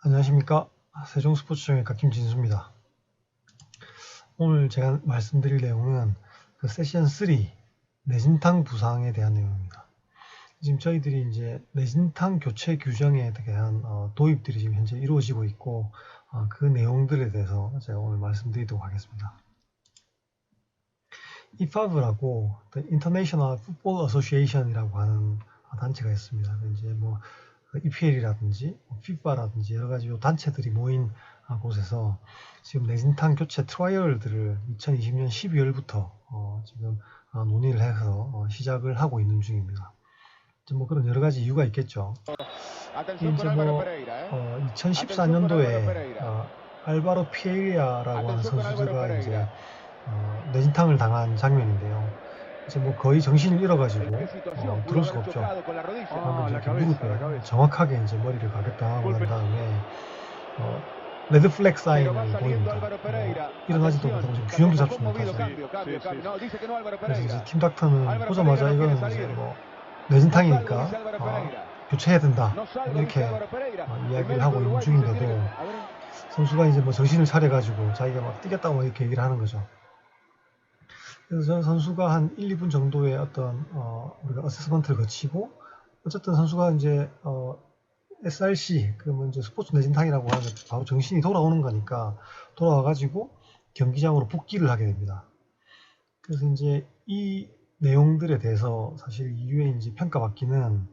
안녕하십니까. 세종스포츠정외과 김진수입니다. 오늘 제가 말씀드릴 내용은 그 세션 3 내진탕 부상에 대한 내용입니다. 지금 저희들이 이제 내진탕 교체 규정에 대한 도입들이 지금 현재 이루어지고 있고 그 내용들에 대해서 제가 오늘 말씀드리도록 하겠습니다. IFAB라고 International Football Association이라고 하는 단체가 있습니다. 이제 뭐 EPL이라든지 FIFA라든지 여러 가지 단체들이 모인 곳에서 지금 내진탕 교체 트라이얼들을 2020년 12월부터 지금 논의를 해서 시작을 하고 있는 중입니다. 뭐 그런 여러 가지 이유가 있겠죠. 이제 뭐 2014년도에 알바로 피에리아라고 하는 선수가 이제 내진탕을 당한 장면인데요. 이제 뭐 거의 정신을 잃어가지고 들을 수가 없죠. 방금 이렇게 무릎에 정확하게 이제 머리를 가격당하고 난 다음에 레드 플렉 사인이 보입니다. 일어나지도 못하고 지금 균형도 잡지 못하죠. 그래서 이제 팀 닥터는 보자마자 이거는 이제 뭐 내진탕이니까 교체해야 된다 이렇게 이야기를 하고 있는 중인데도 선수가 이제 뭐 정신을 차려가지고 자기가 막 뛰겠다고 이렇게 얘기를 하는 거죠. 그래서 선수가 한 1, 2분 정도의 어떤 우리가 어세스먼트를 거치고 어쨌든 선수가 이제 SRC 그러면 이제 스포츠 내진탕이라고 하는 바로 정신이 돌아오는 거니까 돌아와가지고 경기장으로 복귀를 하게 됩니다. 그래서 이제 이 내용들에 대해서 사실 이후에 이제 평가받기는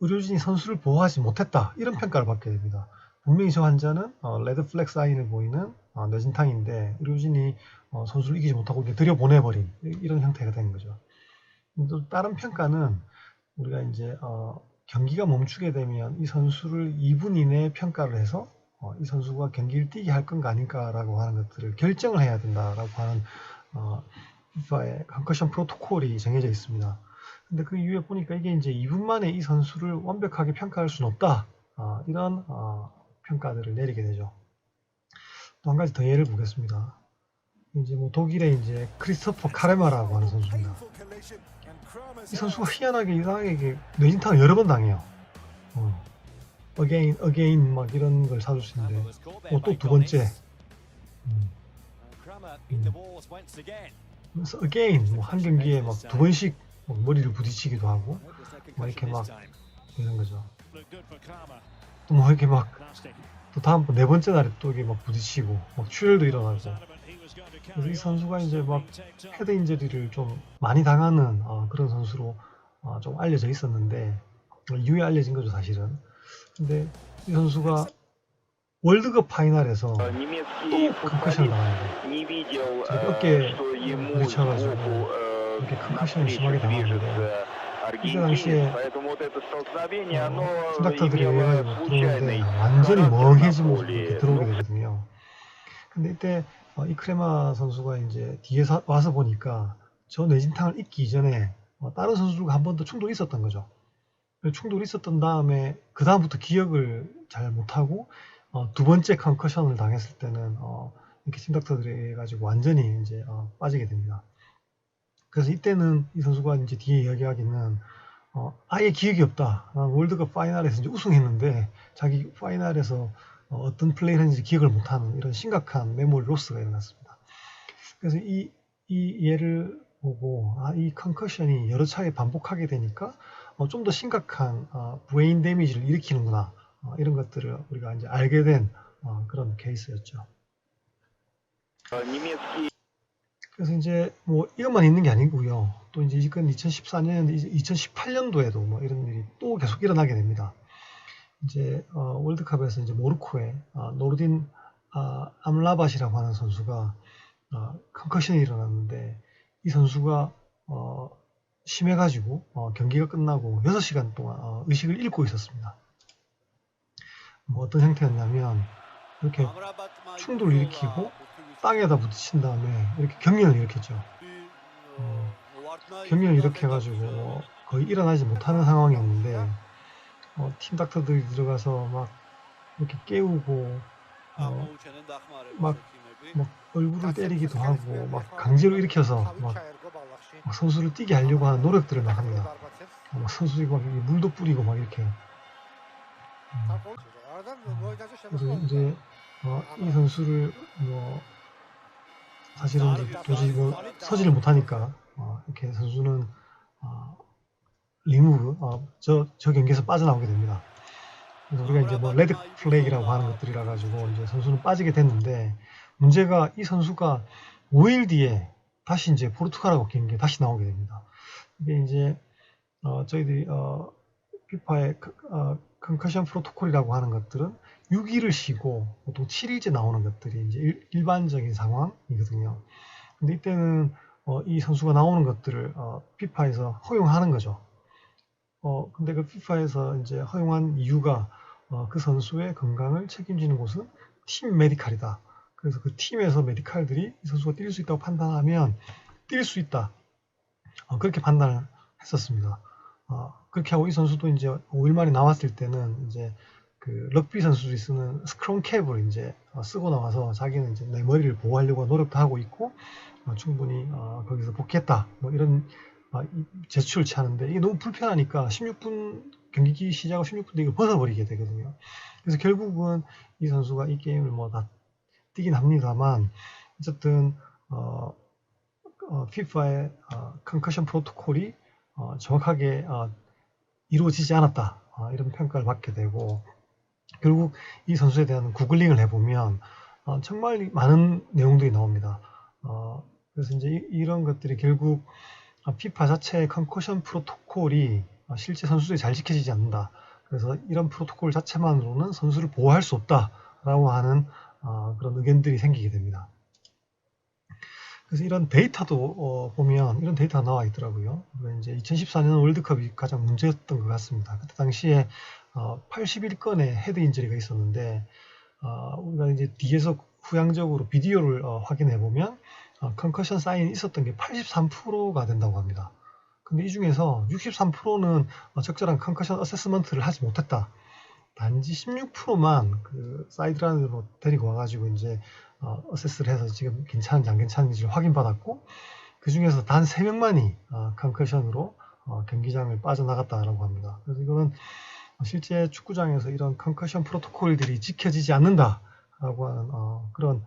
의료진이 선수를 보호하지 못했다 이런 평가를 받게 됩니다. 분명히 저 환자는 레드 플렉 사인을 보이는 내진탕인데 의료진이 선수를 이기지 못하고 들여보내버린 이런 형태가 된 거죠. 또 다른 평가는 우리가 이제 경기가 멈추게 되면 이 선수를 2분 이내에 평가를 해서 이 선수가 경기를 뛰게 할 건가 아닌가라고 하는 것들을 결정을 해야 된다라고 하는 FIFA의 컨커션 프로토콜이 정해져 있습니다. 근데 그 이후에 보니까 이게 이제 2분 만에 이 선수를 완벽하게 평가할 수는 없다. 이런 평가들을 내리게 되죠. 또 한 가지 더 예를 보겠습니다. 이제 뭐 독일의 이제 크리스토퍼 카레마라고 하는 선수입니다. 이 선수가 희한하게 이상하게 뇌진탕을 여러 번 당해요. again 막 이런 걸 사줄 수 있는데 또 두 번째 그래서 again 뭐 한 경기에 막 두 번씩 머리를 부딪히기도 하고 막 이렇게 막 이런 거죠. 또 뭐 이렇게 막 또 다음번 네 번째 날에 또 이게 막 부딪히고 막 출혈도 일어나고 그래서 이 선수가 이제 막 헤드 인저리를 좀 많이 당하는 그런 선수로 좀 알려져 있었는데 이후에 알려진 거죠 사실은. 근데 이 선수가 월드컵 파이널에서 또 컨커션을 당합니다. 어깨에 부딪혀가지고 이렇게 컨커션을 심하게 당하는데 이때 당시에 팀닥터들이 해가지고 들어오는데 완전히 멍해진 모습으로 이렇게 들어오게 되거든요. 근데 이때 이 크레마 선수가 이제 뒤에 와서 보니까 저 뇌진탕을 잊기 이전에 다른 선수들과 한 번 더 충돌이 있었던 거죠. 충돌이 있었던 다음에 그 다음부터 기억을 잘 못하고 두 번째 컨커션을 당했을 때는 이렇게 팀닥터들이 해가지고 완전히 이제 빠지게 됩니다. 그래서 이때는 이 선수가 이제 뒤에 이야기하기는 아예 기억이 없다. 월드컵 파이널에서 이제 우승했는데 자기 파이널에서 어떤 플레이를 했는지 기억을 못하는 이런 심각한 메모리 로스가 일어났습니다. 그래서 이 예를 보고 이 컨커션이 여러 차례 반복하게 되니까 좀 더 심각한 브레인 데미지를 일으키는구나 이런 것들을 우리가 이제 알게 된 그런 케이스였죠. 그래서 이제 뭐 이것만 있는 게 아니고요. 또 이제 이건 2014년, 2018년도에도 뭐 이런 일이 또 계속 일어나게 됩니다. 이제 월드컵에서 이제 모로코의 노르딘 암라밭이라고 하는 선수가 컨커션이 일어났는데 이 선수가 심해가지고 경기가 끝나고 6시간 동안 의식을 잃고 있었습니다. 뭐 어떤 형태였냐면 이렇게 충돌을 일으키고 땅에다 부딪힌 다음에 이렇게 경련을 일으켰죠. 경련을 일으켜가지고 거의 일어나지 못하는 상황이었는데 팀 닥터들이 들어가서 막 이렇게 깨우고 막 얼굴을 때리기도 하고 막 강제로 일으켜서 막 선수를 뛰게 하려고 하는 노력들을 막 합니다. 막 선수들이 막 물도 뿌리고 막 이렇게 그래서 이제 이 선수를 뭐 사실은 이제 도저히 뭐 서지를 못하니까 이렇게 선수는 리무브 저 경기에서 빠져나오게 됩니다. 그래서 우리가 이제 뭐 레드 플래그라고 하는 것들이라 가지고 이제 선수는 빠지게 됐는데, 문제가 이 선수가 5일 뒤에 다시 이제 포르투갈하고 경기에 다시 나오게 됩니다. 이게 이제 저희들이 피파의 컨커션 프로토콜이라고 하는 것들은 6일을 쉬고 보통 7일째 나오는 것들이 이제 일반적인 상황이거든요. 근데 이때는 이 선수가 나오는 것들을 피파에서 허용하는 거죠. 근데 그 피파에서 이제 허용한 이유가 그 선수의 건강을 책임지는 곳은 팀 메디칼이다. 그래서 그 팀에서 메디칼들이 이 선수가 뛸 수 있다고 판단하면 뛸 수 있다. 그렇게 판단을 했었습니다. 그렇게 하고 이 선수도 이제 5일 만에 나왔을 때는 이제 그 럭비 선수들이 쓰는 스크럼 캡을 이제 쓰고 나와서 자기는 이제 내 머리를 보호하려고 노력도 하고 있고 충분히 거기서 복귀했다. 뭐 이런 제출을 취하는데, 이게 너무 불편하니까 16분 경기 시작 후 16분 뒤에 이걸 벗어버리게 되거든요. 그래서 결국은 이 선수가 이 게임을 뭐 다 뛰긴 합니다만, 어쨌든 FIFA의 컨커션 프로토콜이 정확하게 이루어지지 않았다, 이런 평가를 받게 되고, 결국 이 선수에 대한 구글링을 해보면 정말 많은 내용들이 나옵니다. 그래서 이제 이런 것들이 결국 피파 자체의 컨커션 프로토콜이 실제 선수들이 잘 지켜지지 않는다. 그래서 이런 프로토콜 자체만으로는 선수를 보호할 수 없다라고 하는 그런 의견들이 생기게 됩니다. 그래서 이런 데이터도 보면 이런 데이터가 나와 있더라고요. 이제 2014년 월드컵이 가장 문제였던 것 같습니다. 그때 당시에 81건의 헤드 인저리가 있었는데, 우리가 이제 뒤에서 후양적으로 비디오를 확인해 보면 컨커션 사인이 있었던 게 83%가 된다고 합니다. 근데 이 중에서 63%는 적절한 컨커션 어세스먼트를 하지 못했다. 단지 16%만 그 사이드라인으로 데리고 와가지고 이제 어세스를 해서 지금 괜찮은지 안 괜찮은지를 확인받았고, 그 중에서 단 3명만이 컨커션으로 경기장을 빠져나갔다라고 합니다. 그래서 이거는 실제 축구장에서 이런 컨커션 프로토콜들이 지켜지지 않는다라고 하는 그런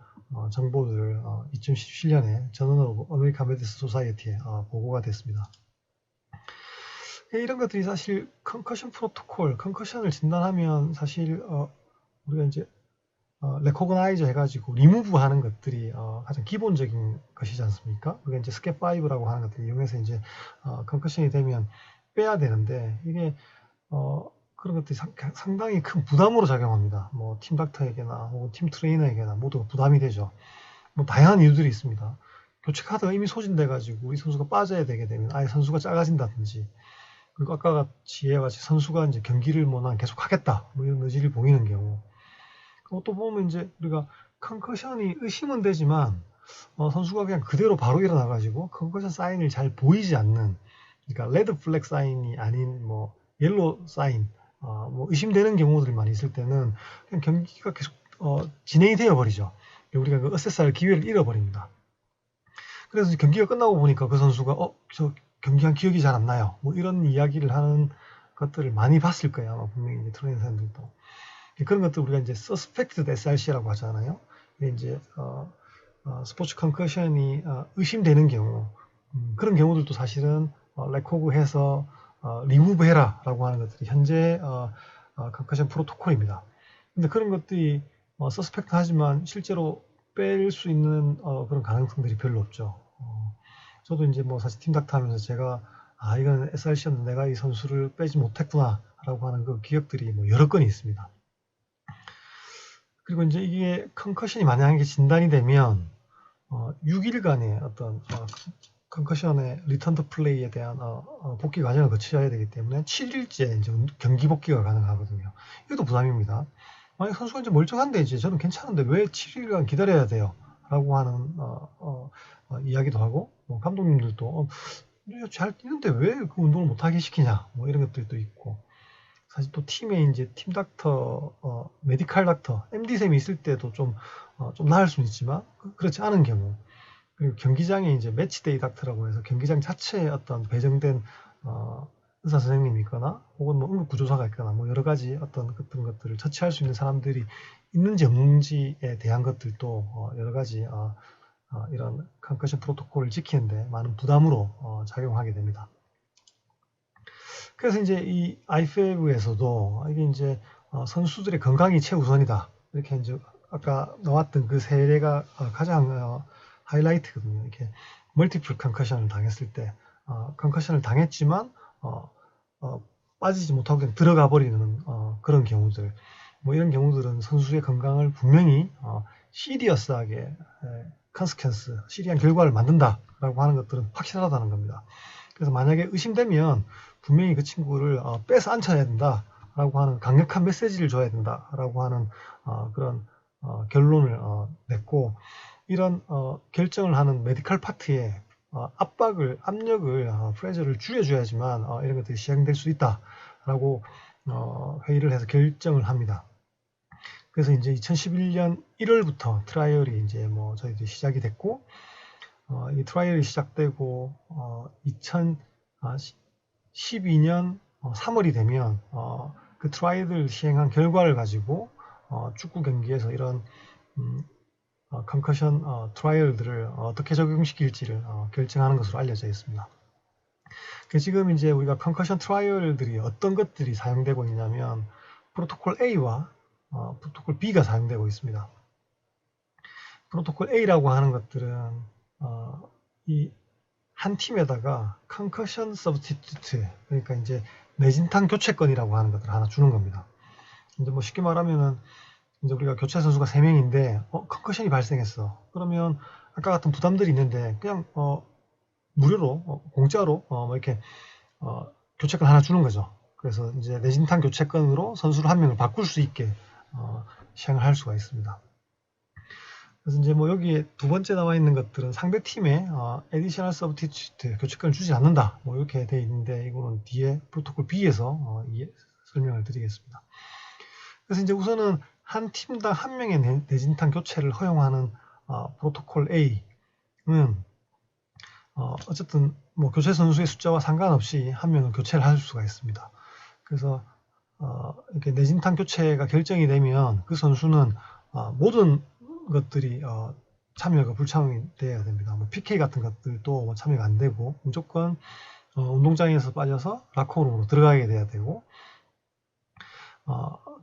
정보를 2017년에 저널 오브 아메리칸 메디슨 소사이어티에 보고가 됐습니다. 이런 것들이 사실 컨커션 프로토콜, 컨커션을 진단하면 사실 우리가 이제 레코그나이저 해가지고 리무브 하는 것들이 가장 기본적인 것이지 않습니까? 우리가 이제 스캡 5라고 하는 것들을 이용해서 이제 컨커션이 되면 빼야 되는데, 이게 그런 것들이 상당히 큰 부담으로 작용합니다. 뭐 팀 닥터에게나 혹은 팀 트레이너에게나 모두 부담이 되죠. 뭐 다양한 이유들이 있습니다. 교체 카드가 이미 소진돼가지고 우리 선수가 빠져야 되게 되면 아예 선수가 작아진다든지, 그리고 아까 같이 선수가 이제 경기를 뭐 난 계속 하겠다 뭐 이런 의지를 보이는 경우, 또 보면 이제 우리가 컨커션이 의심은 되지만 선수가 그냥 그대로 바로 일어나가지고 컨커션 사인을 잘 보이지 않는, 그러니까 레드 플렉 사인이 아닌 뭐 옐로 사인, 뭐 의심되는 경우들이 많이 있을 때는 그냥 경기가 계속 진행이 되어 버리죠. 우리가 그 어세스할 기회를 잃어버립니다. 그래서 경기가 끝나고 보니까 그 선수가 저 경기한 기억이 잘 안 나요, 뭐 이런 이야기를 하는 것들을 많이 봤을 거예요. 아마 분명히 이제 트레이너 사람들도. 그런 것들 우리가 이제 suspected SRC라고 하잖아요. 이게 이제 스포츠 컨커션이 의심되는 경우, 그런 경우들도 사실은 레코그해서 리무브 해라라고 하는 것들이 현재 컨커션 프로토콜입니다. 근데 그런 것들이 서스펙트 하지만 실제로 뺄 수 있는 그런 가능성들이 별로 없죠. 저도 이제 뭐 사실 팀 닥터 하면서 제가 이건 SRC였는데 내가 이 선수를 빼지 못했구나 라고 하는 그 기억들이 뭐 여러 건이 있습니다. 그리고 이제 이게 컨커션이 만약에 진단이 되면 6일간의 어떤 컨커션의 리턴 투 플레이에 대한 복귀 과정을 거쳐야 되기 때문에 7일째 이제 경기 복귀가 가능하거든요. 이것도 부담입니다. 만약 선수가 이제 멀쩡한데 이제 저는 괜찮은데 왜 7일간 기다려야 돼요? 라고 하는 이야기도 하고, 감독님들도 잘 뛰는데 왜 그 운동을 못하게 시키냐, 뭐 이런 것들도 있고, 사실 또 팀에 이제 팀 닥터, 메디칼 닥터, MD쌤이 있을 때도 좀 나을 수는 있지만 그렇지 않은 경우, 그리고 경기장에 이제 매치데이 닥터라고 해서 경기장 자체에 어떤 배정된 의사 선생님이 있거나 혹은 뭐 응급구조사가 있거나 뭐 여러 가지 어떤 것들을 처치할 수 있는 사람들이 있는지 없는지에 대한 것들도 여러 가지 이런 컨커션 프로토콜을 지키는데 많은 부담으로 작용하게 됩니다. 그래서 이제 이 IFAB에서도 이게 이제 선수들의 건강이 최우선이다. 이렇게 이제 아까 나왔던 그 세례가 가장 하이라이트거든요. 이렇게 멀티플 컨커션을 당했을 때 컨커션을 당했지만 빠지지 못하고 그냥 들어가 버리는 그런 경우들. 뭐 이런 경우들은 선수의 건강을 분명히 시리어스하게 컨스퀀스, 시리한 결과를 만든다라고 하는 것들은 확실하다는 겁니다. 그래서 만약에 의심되면 분명히 그 친구를 빼서 앉혀야 된다라고 하는 강력한 메시지를 줘야 된다라고 하는 그런 결론을 냈고, 이런 결정을 하는 메디컬 파트에 압력을 프레저를 줄여줘야지만 이런 것들이 시행될 수 있다라고 회의를 해서 결정을 합니다. 그래서 이제 2011년 1월부터 트라이얼이 이제 뭐 저희들이 시작이 됐고, 이 트라이얼이 시작되고 2012년 3월이 되면 그 트라이얼을 시행한 결과를 가지고 축구 경기에서 이런 컨커션 트라이얼들을 어떻게 적용시킬지를 결정하는 것으로 알려져 있습니다. 지금 이제 우리가 컨커션 트라이얼들이 어떤 것들이 사용되고 있냐면 프로토콜 A와 프로토콜 B가 사용되고 있습니다. 프로토콜 A라고 하는 것들은 이 한 팀에다가 컨커션 서브스티튜트, 그러니까 이제 뇌진탕 교체권이라고 하는 것들을 하나 주는 겁니다. 이제 뭐 쉽게 말하면은 이제 우리가 교체 선수가 3명인데 컨커션이 발생했어. 그러면 아까 같은 부담들이 있는데 그냥 무료로 공짜로 뭐 이렇게 교체권 하나 주는 거죠. 그래서 이제 뇌진탕 교체권으로 선수를 한 명을 바꿀 수 있게 시행을 할 수가 있습니다. 그래서 이제 뭐 여기에 두 번째 나와 있는 것들은 상대 팀에 additional substitute 교체권을 주지 않는다. 뭐 이렇게 돼 있는데 이거는 뒤에 프로토콜 B에서 설명을 드리겠습니다. 그래서 이제 우선은 한 팀당 한 명의 뇌진탕 교체를 허용하는 프로토콜 A는 어쨌든 뭐 교체 선수의 숫자와 상관없이 한 명을 교체를 할 수가 있습니다. 그래서 이렇게 뇌진탕 교체가 결정이 되면 그 선수는 모든 것들이 참여가 불참이 돼야 됩니다. 뭐 PK 같은 것들도 뭐 참여가 안 되고 무조건 운동장에서 빠져서 라커룸으로 들어가게 돼야 되고,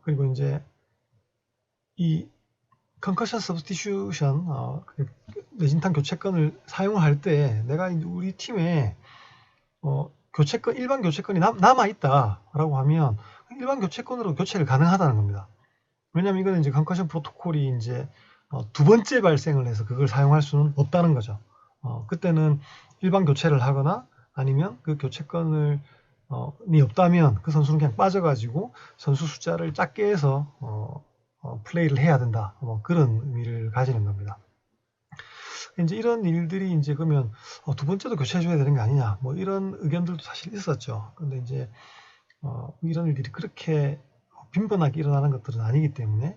그리고 이제 이 컨커션 서브스티튜션 뇌진탕 교체권을 사용할 때 내가 우리 팀에 교체권, 일반 교체권이 남아 있다라고 하면 일반 교체권으로 교체를 가능하다는 겁니다. 왜냐하면 이거는 이제 컨커션 프로토콜이 이제 두 번째 발생을 해서 그걸 사용할 수는 없다는 거죠. 그때는 일반 교체를 하거나 아니면 그 교체권을 이 없다면 그 선수는 그냥 빠져가지고 선수 숫자를 작게 해서 플레이를 해야 된다. 뭐 그런 의미를 가지는 겁니다. 이제 이런 일들이 이제 그러면 두 번째도 교체해줘야 되는 거 아니냐, 뭐 이런 의견들도 사실 있었죠. 근데 이제 이런 일들이 그렇게 빈번하게 일어나는 것들은 아니기 때문에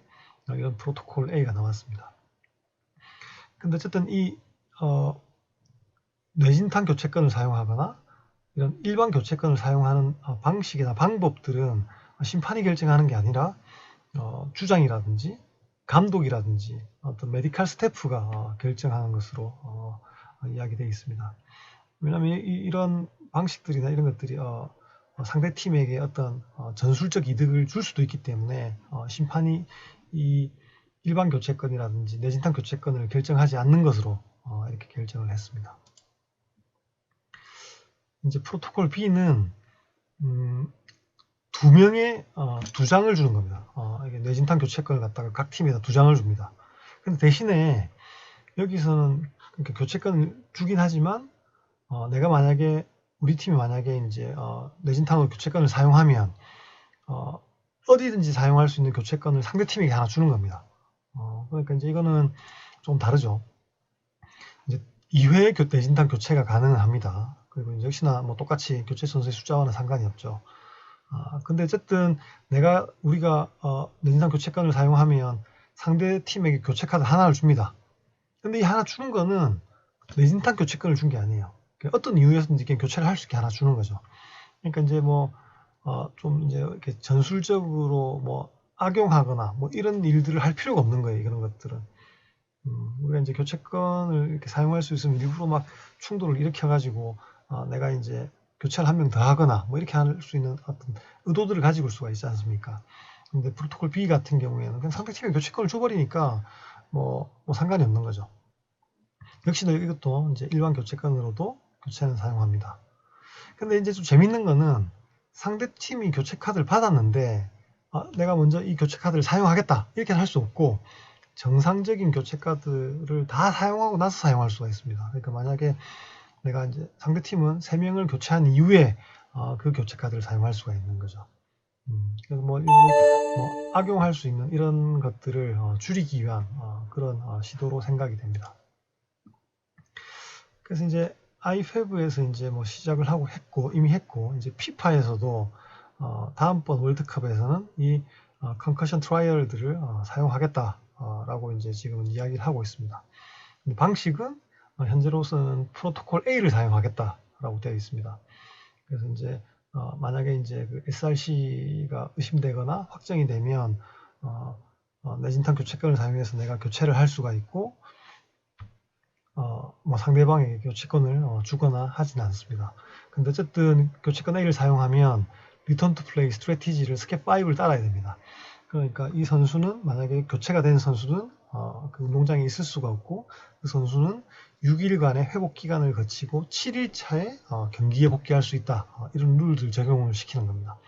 이런 프로토콜 A가 나왔습니다. 근데 어쨌든 이 뇌진탕 교체권을 사용하거나 이런 일반 교체권을 사용하는 방식이나 방법들은 심판이 결정하는 게 아니라 주장이라든지 감독이라든지 어떤 메디컬 스태프가 결정하는 것으로 이야기되어 있습니다. 왜냐하면 이런 방식들이나 이런 것들이 상대 팀에게 어떤 전술적 이득을 줄 수도 있기 때문에 심판이 이 일반 교체권이라든지 뇌진탕 교체권을 결정하지 않는 것으로 이렇게 결정을 했습니다. 이제 프로토콜 B는 2명의 2장을 주는 겁니다. 이게 뇌진탕 교체권을 갖다가 각 팀에다 2장을 줍니다. 근데 대신에 여기서는 그러니까 교체권을 주긴 하지만 내가 만약에 우리 팀이 만약에 이제 뇌진탕으로 교체권을 사용하면 어디든지 사용할 수 있는 교체권을 상대 팀에게 하나 주는 겁니다. 그러니까 이제 이거는 좀 다르죠. 이제 2회 뇌진탕 교체가 가능합니다. 그리고 이제 역시나 뭐 똑같이 교체 선수의 숫자와는 상관이 없죠. 근데 어쨌든 우리가 뇌진탕 교체권을 사용하면 상대 팀에게 교체 카드 하나를 줍니다. 근데 이 하나 주는 거는 뇌진탕 교체권을 준 게 아니에요. 어떤 이유에서든지 교체를 할 수 있게 하나 주는 거죠. 그러니까 이제 뭐 좀 이제 이렇게 전술적으로 뭐 악용하거나 뭐 이런 일들을 할 필요가 없는 거예요. 그런 것들은. 우리가 이제 교체권을 이렇게 사용할 수 있으면 일부러 막 충돌을 일으켜가지고 내가 이제 교체를 한 명 더 하거나 뭐 이렇게 할 수 있는 어떤 의도들을 가지고 올 수가 있지 않습니까? 근데 프로토콜 B 같은 경우에는 그냥 상대팀에 교체권을 줘버리니까 뭐 상관이 없는 거죠. 역시나 이것도 이제 일반 교체권으로도 교체는 사용합니다. 근데 이제 좀 재밌는 거는 상대팀이 교체 카드를 받았는데 내가 먼저 이 교체 카드를 사용하겠다 이렇게 할 수 없고 정상적인 교체 카드를 다 사용하고 나서 사용할 수가 있습니다. 그러니까 만약에 내가 이제 상대팀은 3명을 교체한 이후에 그 교체 카드를 사용할 수가 있는 거죠. 그래서 뭐 악용할 수 있는 이런 것들을 줄이기 위한 그런 시도로 생각이 됩니다. 그래서 이제 아이패브에서 이제 뭐 시작을 하고 이미 했고 이제 피파에서도 다음번 월드컵에서는 이 컨커션 트라이얼들을 사용하겠다라고 이제 지금은 이야기를 하고 있습니다. 방식은 현재로서는 프로토콜 A를 사용하겠다라고 되어 있습니다. 그래서 이제 만약에 이제 그 SRC가 의심되거나 확정이 되면 내진탕 교체권을 사용해서 내가 교체를 할 수가 있고 뭐 상대방에게 교체권을 주거나 하지는 않습니다. 근데 어쨌든 교체권 A를 사용하면 리턴 투 플레이 스트래티지를 스텝 5를 따라야 됩니다. 그러니까 이 선수는 만약에 교체가 된 선수는 그 운동장에 있을 수가 없고 그 선수는 6일간의 회복 기간을 거치고 7일차에 경기에 복귀할 수 있다. 이런 룰들 적용을 시키는 겁니다.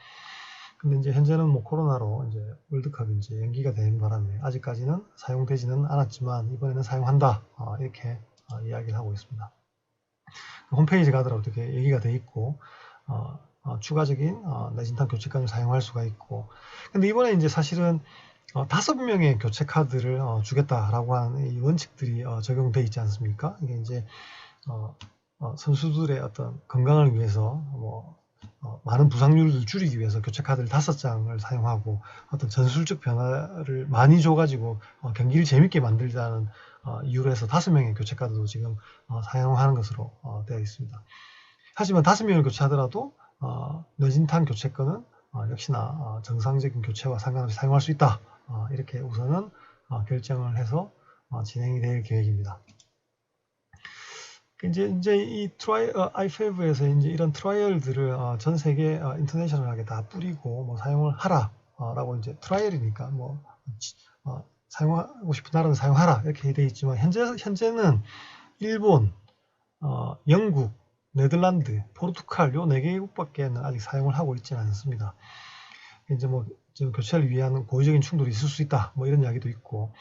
근데 이제 현재는 뭐 코로나로 이제 월드컵이 이제 연기가 된 바람에 아직까지는 사용되지는 않았지만 이번에는 사용한다. 이렇게 이야기를 하고 있습니다. 홈페이지 가더라도 이렇게 얘기가 돼 있고 추가적인 내진탕 교체권을 사용할 수가 있고 근데 이번에 이제 사실은 5명의 교체 카드를 주겠다라고 하는 이 원칙들이 적용돼 있지 않습니까? 이게 이제 선수들의 어떤 건강을 위해서 뭐 많은 부상률을 줄이기 위해서 교체 카드를 5장을 사용하고 어떤 전술적 변화를 많이 줘가지고 경기를 재밌게 만들자는 이유로 해서 5명의 교체 카드도 지금 사용하는 것으로 되어 있습니다. 하지만 5명을 교체하더라도 뇌진탕 교체권은 역시나 정상적인 교체와 상관없이 사용할 수 있다. 이렇게 우선은 결정을 해서 진행이 될 계획입니다. 이제 이 아이패브에서 이제 이런 트라이얼들을 전 세계 인터내셔널하게 다 뿌리고 뭐 사용을 하라라고 이제 트라이얼이니까 뭐 사용하고 싶은 나라는 사용하라 이렇게 되어 있지만 현재는 일본, 영국, 네덜란드, 포르투갈 요 4개국밖에는 아직 사용을 하고 있지는 않습니다. 이제 뭐 지금 교체를 위한 고의적인 충돌이 있을 수 있다 뭐 이런 이야기도 있고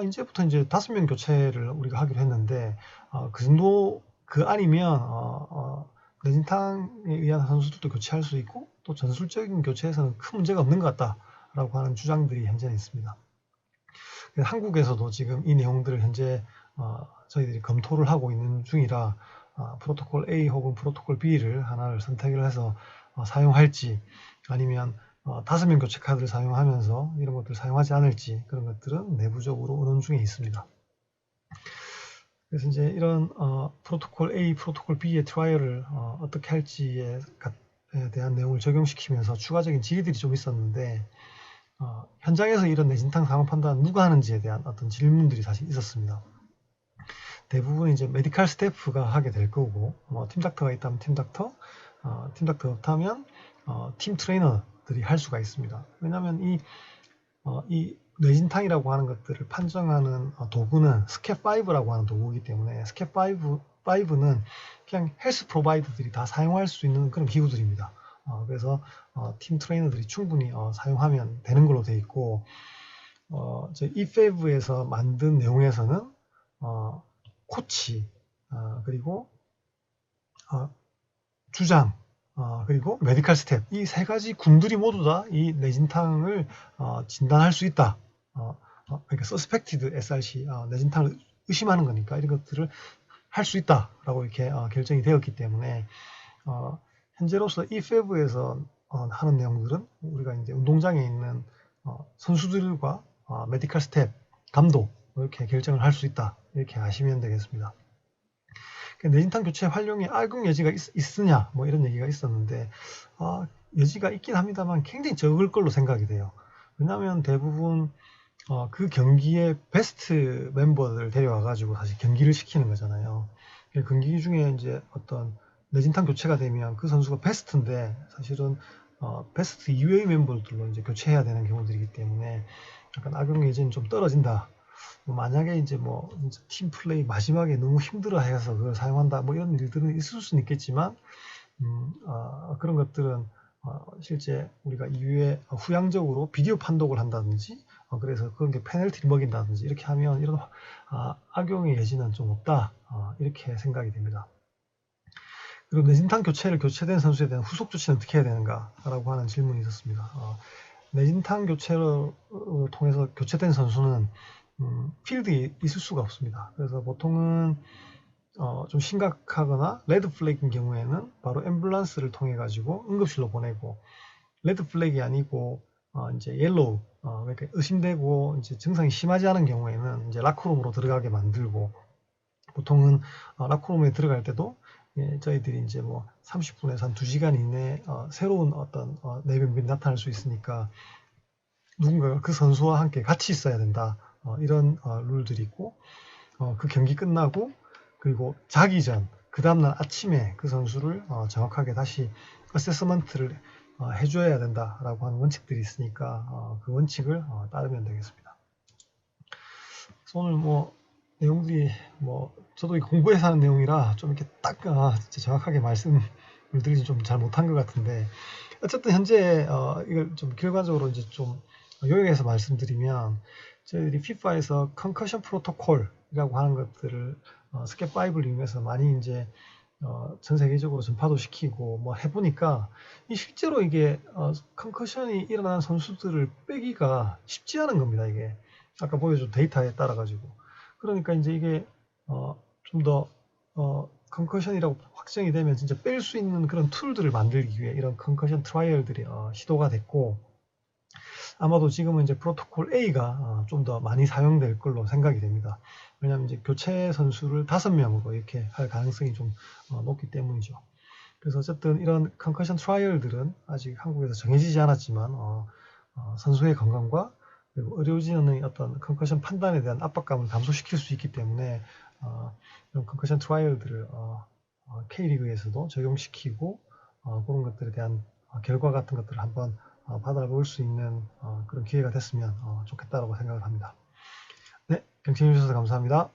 이제부터 이제 5명 교체를 우리가 하기로 했는데 그 정도 그 아니면 내진탕에 의한 선수들도 교체할 수 있고 또 전술적인 교체에서는 큰 문제가 없는 것 같다라고 하는 주장들이 현재는 있습니다. 한국에서도 지금 이 내용들을 현재 저희들이 검토를 하고 있는 중이라 프로토콜 A 혹은 프로토콜 B를 하나를 선택을 해서 사용할지 아니면 5명 교체 카드를 사용하면서 이런 것들을 사용하지 않을지 그런 것들은 내부적으로 의논 중에 있습니다. 그래서 이제 이런 프로토콜 A, 프로토콜 B의 트라이얼을 어떻게 할지에 대한 내용을 적용시키면서 추가적인 질의들이 좀 있었는데 현장에서 이런 내진탕 상황 판단 누가 하는지에 대한 어떤 질문들이 사실 있었습니다. 대부분 이제 메디컬 스태프가 하게 될 거고 팀 닥터가 있다면 팀 닥터, 팀 닥터 없다면 팀 트레이너들이 할 수가 있습니다. 왜냐하면 이 뇌진탕이라고 하는 것들을 판정하는 도구는 스캡5라고 하는 도구이기 때문에 스캡5는 그냥 헬스 프로바이더들이 다 사용할 수 있는 그런 기구들입니다. 그래서 팀 트레이너들이 충분히 사용하면 되는 걸로 되어 있고 이페브에서 만든 내용에서는 코치 그리고 주장 그리고 메디컬 스텝 이 3가지 군들이 모두 다 이 내진탕을 진단할 수 있다. 그러니까 서스펙티드 SRC 내진탕을 의심하는 거니까 이런 것들을 할 수 있다라고 이렇게 결정이 되었기 때문에 현재로서 이페브에서 하는 내용들은 우리가 이제 운동장에 있는 선수들과 메디컬 스텝 감독 이렇게 결정을 할 수 있다 이렇게 아시면 되겠습니다. 내진탕 교체 활용에 악용 여지가 있으냐 뭐 이런 얘기가 있었는데 여지가 있긴 합니다만 굉장히 적을 걸로 생각이 돼요. 왜냐하면 대부분 그 경기의 베스트 멤버들을 데려와 가지고 다시 경기를 시키는 거잖아요. 경기 중에 이제 어떤 내진탕 교체가 되면 그 선수가 베스트인데 사실은 베스트 이외의 멤버들로 이제 교체해야 되는 경우들이기 때문에 약간 악용 여지는 좀 떨어진다. 만약에 이제 뭐 팀 플레이 마지막에 너무 힘들어 해서 그걸 사용한다 뭐 이런 일들은 있을 수는 있겠지만 그런 것들은 실제 우리가 이후에 후양적으로 비디오 판독을 한다든지 그래서 그런 게 페널티를 먹인다든지 이렇게 하면 이런 악용의 여지는 좀 없다 이렇게 생각이 됩니다. 그리고 내진탕 교체된 선수에 대한 후속 조치는 어떻게 해야 되는가라고 하는 질문이 있었습니다. 내진탕 교체를 통해서 교체된 선수는 필드에 있을 수가 없습니다. 그래서 보통은 좀 심각하거나 레드 플래그인 경우에는 바로 앰뷸런스를 통해 가지고 응급실로 보내고, 레드 플래그이 아니고 이제 옐로우 그러니까 의심되고 이제 증상이 심하지 않은 경우에는 이제 라커룸으로 들어가게 만들고, 보통은 라커룸에 들어갈 때도 저희들이 이제 뭐 30분에서 한 2시간 이내에 새로운 어떤 내병빈이 나타날 수 있으니까 누군가가 그 선수와 함께 같이 있어야 된다. 이런 룰들이 있고, 그 경기 끝나고 그리고 자기 전 그 다음날 아침에 그 선수를 정확하게 다시 어세스먼트를 해줘야 된다라고 하는 원칙들이 있으니까 그 원칙을 따르면 되겠습니다. 그래서 오늘 뭐 내용들이 뭐 저도 공부해서 하는 내용이라 좀 이렇게 딱 진짜 정확하게 말씀을 드리지 좀 잘 못한 것 같은데, 어쨌든 현재 이걸 좀 결과적으로 이제 좀 요약해서 말씀드리면, 저희들이 FIFA에서 컨커션 프로토콜이라고 하는 것들을 스캣5를 이용해서 많이 이제 전 세계적으로 전파도 시키고 뭐 해보니까 실제로 이게 컨커션이 일어난 선수들을 빼기가 쉽지 않은 겁니다. 이게 아까 보여준 데이터에 따라 가지고. 그러니까 이제 이게 좀 더 컨커션이라고 확정이 되면 진짜 뺄 수 있는 그런 툴들을 만들기 위해 이런 컨커션 트라이얼들이 시도가 됐고, 아마도 지금은 이제 프로토콜 A가 좀 더 많이 사용될 걸로 생각이 됩니다. 왜냐하면 이제 교체 선수를 5명으로 이렇게 할 가능성이 좀 높기 때문이죠. 그래서 어쨌든 이런 컨커션 트라이얼들은 아직 한국에서 정해지지 않았지만 선수의 건강과 그리고 의료진의 어떤 컨커션 판단에 대한 압박감을 감소시킬 수 있기 때문에 이런 컨커션 트라이얼들을 K리그에서도 적용시키고 그런 것들에 대한 결과 같은 것들을 한번 받아볼 수 있는 그런 기회가 됐으면 좋겠다라고 생각을 합니다. 네, 경청해 주셔서 감사합니다.